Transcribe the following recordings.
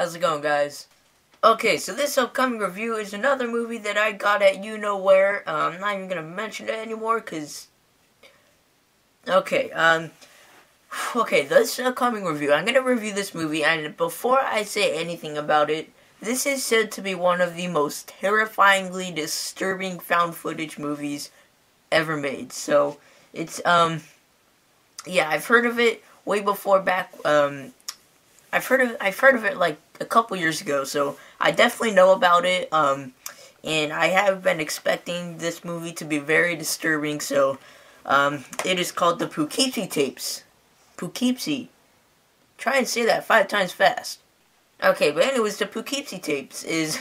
how's it going, guys? Okay, so this upcoming review is another movie that I got at you-know-where. I'm not even gonna mention it anymore, because... Okay, this upcoming review, I'm gonna review this movie, and before I say anything about it, this is said to be one of the most terrifyingly disturbing found footage movies ever made. So, it's, yeah, I've heard of it way before back, I've heard of it like a couple years ago, so I definitely know about it, and I have been expecting this movie to be very disturbing, so, it is called the Poughkeepsie Tapes. Poughkeepsie. Try and say that 5 times fast. Okay, but anyways, the Poughkeepsie Tapes is...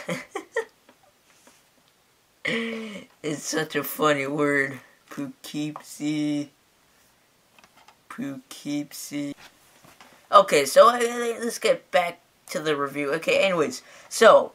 it's such a funny word. Poughkeepsie. Poughkeepsie. Okay, so let's get back to the review. Okay, anyways, so...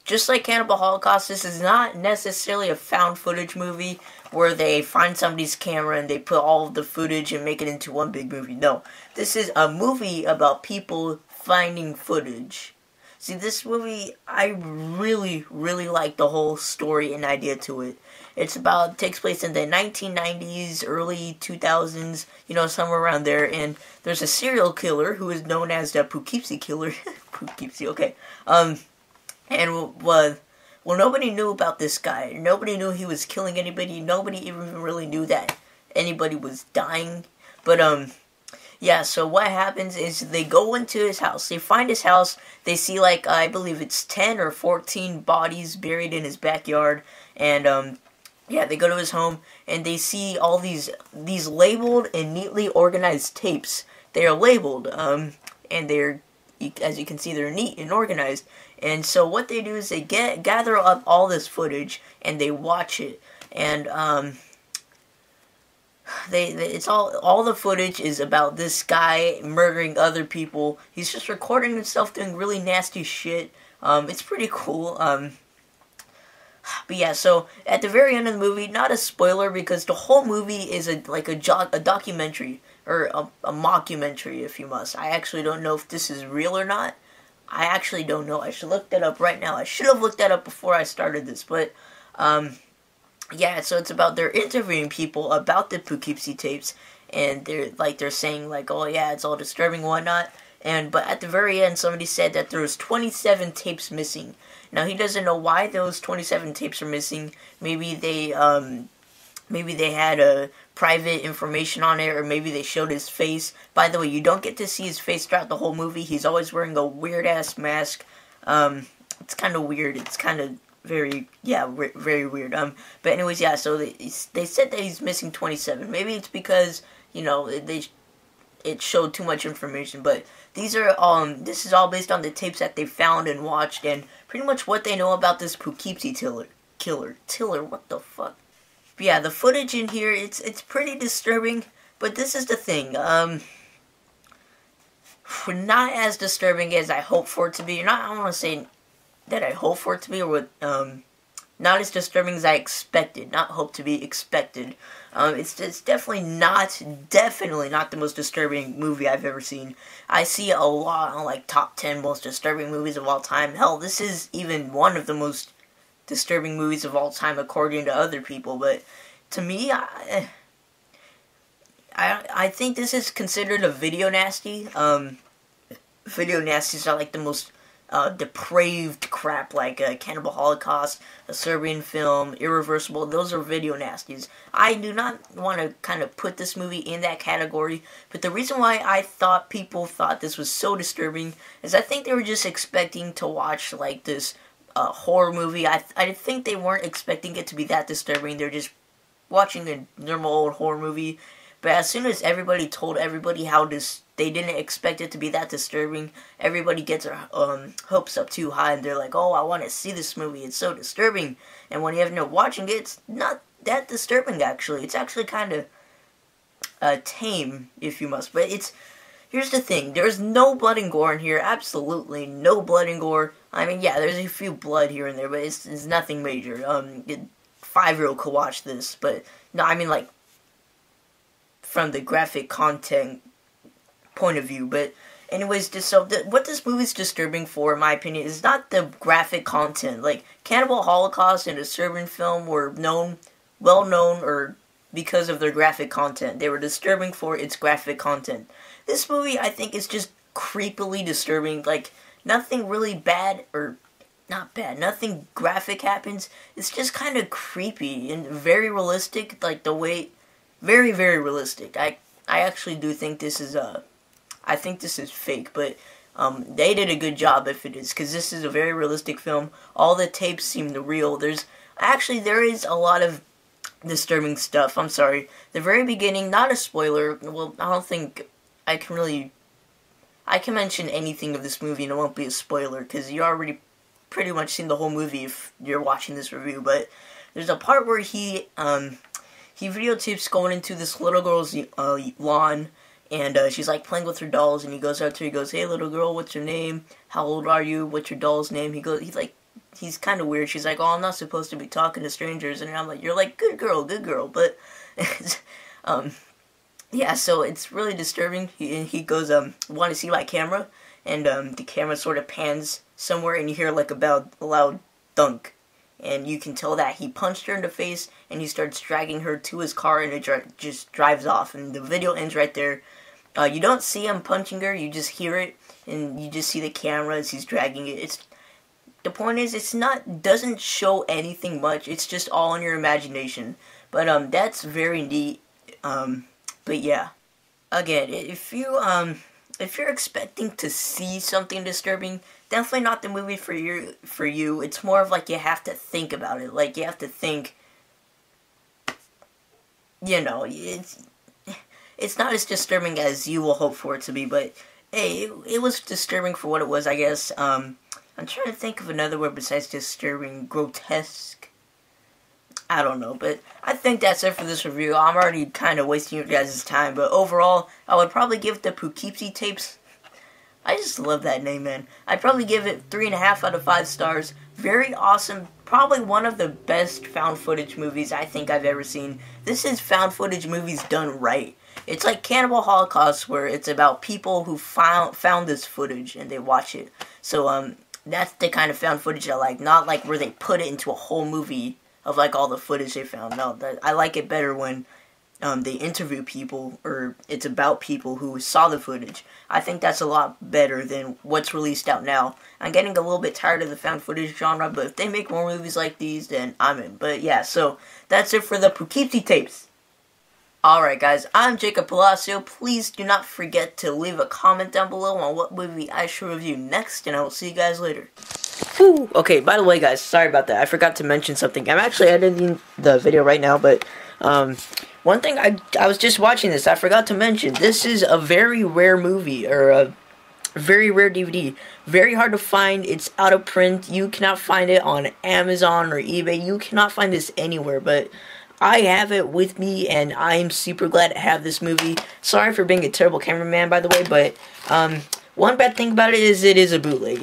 just like Cannibal Holocaust, this is not necessarily a found footage movie where they find somebody's camera and they put all of the footage and make it into one big movie. No, this is a movie about people finding footage. See, this movie, I really, really like the whole story and idea to it. It takes place in the 1990s, early 2000s, you know, somewhere around there, and there's a serial killer who is known as the Poughkeepsie Killer. Poughkeepsie, okay. Well, nobody knew about this guy. Nobody knew he was killing anybody. Nobody even really knew that anybody was dying. But, yeah, so what happens is they go into his house. They find his house. They see, like, I believe it's 10 or 14 bodies buried in his backyard. And, yeah, they go to his home, and they see all these labeled and neatly organized tapes. They are labeled, and they're, as you can see, they're neat and organized. And so what they do is they gather up all this footage and they watch it, and it's all the footage is about this guy murdering other people. He's just recording himself doing really nasty shit. It's pretty cool. But yeah, so at the very end of the movie, not a spoiler because the whole movie is a documentary or a mockumentary, if you must. I actually don't know if this is real or not. I actually don't know. I should look that up right now. I should have looked that up before I started this, but, yeah, so it's about, they're interviewing people about the Poughkeepsie Tapes, and they're saying, like, oh yeah, it's all disturbing and whatnot, but at the very end, somebody said that there was 27 tapes missing. Now, he doesn't know why those 27 tapes are missing. Maybe they had a private information on it, or maybe they showed his face. By the way, you don't get to see his face throughout the whole movie. He's always wearing a weird-ass mask. It's kind of weird. It's kind of very weird. But anyways, yeah, so they said that he's missing 27. Maybe it's because, you know, it showed too much information, but this is all based on the tapes that they found and watched, and pretty much what they know about this Poughkeepsie Tiller, what the fuck? But yeah, the footage in here, it's pretty disturbing, but this is the thing, not as disturbing as I hope for it to be. I don't want to say that I hope for it to be, or not as disturbing as I expected, not hope to be, expected. It's definitely not the most disturbing movie I've ever seen. I see a lot on, like, top 10 most disturbing movies of all time. Hell, this is even one of the most disturbing movies of all time according to other people, but to me, I think this is considered a video nasty. Video nasties are like the most depraved crap, like Cannibal Holocaust, a Serbian film, Irreversible. Those are video nasties. I do not want to kind of put this movie in that category, but the reason why I thought people thought this was so disturbing is I think they were just expecting to watch, like, this horror movie. I think they weren't expecting it to be that disturbing. They're just watching a normal old horror movie. But as soon as everybody told everybody how they didn't expect it to be that disturbing, everybody gets their hopes up too high, and they're like, oh, I want to see this movie, it's so disturbing. And when you end up watching it, it's not that disturbing, actually. It's actually kind of tame, if you must. But here's the thing, there's no blood and gore in here, absolutely no blood and gore. I mean, yeah, there's a few blood here and there, but it's nothing major. 5-year-old could watch this, but, no, I mean, like, from the graphic content point of view, but Anyways, what this movie's disturbing for, in my opinion, is not the graphic content. Like, Cannibal Holocaust and a Serbian film were well known, or because of their graphic content. They were disturbing for its graphic content. This movie, I think, is just creepily disturbing. Like, nothing really bad, or not bad, nothing graphic happens. It's just kind of creepy and very realistic, like the way, very, very realistic. I actually do think this is, I think this is fake, but they did a good job if it is, because this is a very realistic film. All the tapes seem real. There is a lot of disturbing stuff. I'm sorry. The very beginning, not a spoiler, well, I don't think I can mention anything of this movie and it won't be a spoiler, because you already pretty much seen the whole movie if you're watching this review, but there's a part where he videotapes going into this little girl's lawn, and she's like playing with her dolls, and he goes out to her, he goes, "Hey little girl, what's your name? How old are you? What's your doll's name?" He's kind of weird. She's like, "Oh, I'm not supposed to be talking to strangers," and I'm like, "You're like, good girl, but yeah, so it's really disturbing. He goes, "Want to see my camera?" And the camera sort of pans somewhere, and you hear like a loud thunk. And you can tell that he punched her in the face, and he starts dragging her to his car, and it just drives off. And the video ends right there. You don't see him punching her, you just hear it, and you just see the camera as he's dragging it. The point is, doesn't show anything much. It's just all in your imagination. But that's very neat. But yeah, again, if you're expecting to see something disturbing, definitely not the movie for you. It's more of like you have to think about it. Like, you have to think, you know, it's not as disturbing as you will hope for it to be, but hey, it was disturbing for what it was, I guess. I'm trying to think of another word besides disturbing. Grotesque? I don't know, but I think that's it for this review. I'm already kind of wasting your guys' time, but overall, I would probably give the Poughkeepsie Tapes, I just love that name, man. I'd probably give it 3.5 out of 5 stars. Very awesome. Probably one of the best found footage movies I think I've ever seen. This is found footage movies done right. It's like Cannibal Holocaust, where it's about people who found this footage and they watch it. So that's the kind of found footage I like. Not like where they put it into a whole movie of like all the footage they found. No, I like it better when they interview people, or it's about people who saw the footage. I think that's a lot better than what's released out now. I'm getting a little bit tired of the found footage genre, but if they make more movies like these, then I'm in. But yeah, so that's it for the Poughkeepsie Tapes. Alright guys, I'm Jacob Palacio. Please do not forget to leave a comment down below on what movie I should review next, and I will see you guys later. Whew. Okay, by the way guys, sorry about that. I forgot to mention something. I'm actually editing the video right now, but one thing, I was just watching this, I forgot to mention, this is a very rare movie, or a very rare DVD. Very hard to find, it's out of print, you cannot find it on Amazon or eBay, you cannot find this anywhere, but I have it with me, and I'm super glad to have this movie. Sorry for being a terrible cameraman, by the way, but one bad thing about it is a bootleg.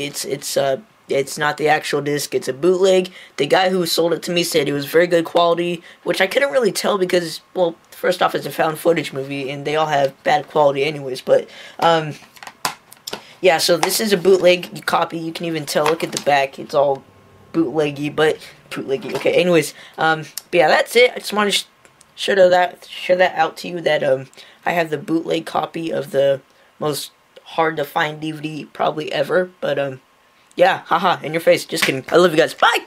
It's not the actual disc, it's a bootleg. The guy who sold it to me said it was very good quality, which I couldn't really tell because, well, first off, it's a found footage movie, and they all have bad quality anyways, but, yeah, so this is a bootleg copy. You can even tell, look at the back, it's all bootleggy, okay, anyways, but yeah, that's it. I just want to share that out to you, that, I have the bootleg copy of the most hard to find DVD probably ever, but, yeah, haha, in your face, just kidding. I love you guys, bye!